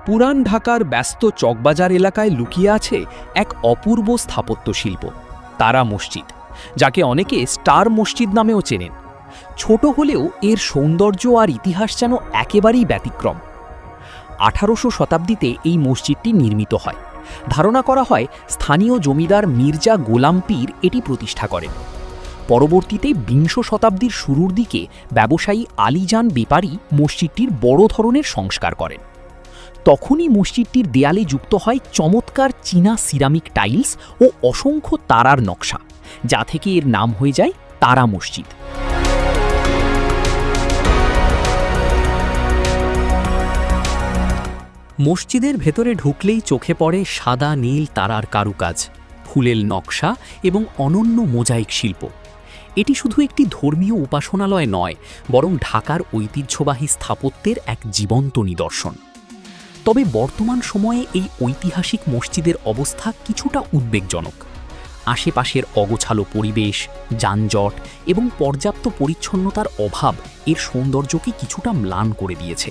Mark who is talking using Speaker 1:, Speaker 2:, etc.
Speaker 1: পুরান ঢাকার ব্যস্ত চকবাজার এলাকায় লুকিয়ে আছে এক অপূর্ব স্থাপত্য শিল্প, তারা মসজিদ, যাকে অনেকে স্টার মসজিদ নামেও চেনেন। ছোট হলেও এর সৌন্দর্য আর ইতিহাস যেন একেবারেই ব্যতিক্রম। 18শো শতাব্দীতে এই মসজিদটি নির্মিত হয়। ধারণা করা হয় স্থানীয় জমিদার মির্জা গোলাম পীর এটি প্রতিষ্ঠা করেন। পরবর্তীতে 20 শতাব্দীর শুরুর দিকে ব্যবসায়ী আলীজান বেপারী মসজিদটির বড় ধরনের সংস্কার করেন। তখনই মসজিদটির দেয়ালে যুক্ত হয় চমৎকার চীনা সিরামিক টাইলস ও অসংখ্য তারার নকশা, যা থেকে এর নাম হয়ে যায় তারা মসজিদ। মসজিদের ভেতরে ঢুকলেই চোখে পড়ে সাদা নীল তারার কারুকাজ, ফুলের নকশা এবং অনন্য মোজাইক শিল্প। এটি শুধু একটি ধর্মীয় উপাসনালয় নয়, বরং ঢাকার ঐতিহ্যবাহী স্থাপত্যের এক জীবন্ত নিদর্শন। তবে বর্তমান সময়ে এই ঐতিহাসিক মসজিদের অবস্থা কিছুটা উদ্বেগজনক। আশেপাশের অগোছালো পরিবেশ, যানজট এবং পর্যাপ্ত পরিচ্ছন্নতার অভাব এর সৌন্দর্যকে কিছুটা ম্লান করে দিয়েছে।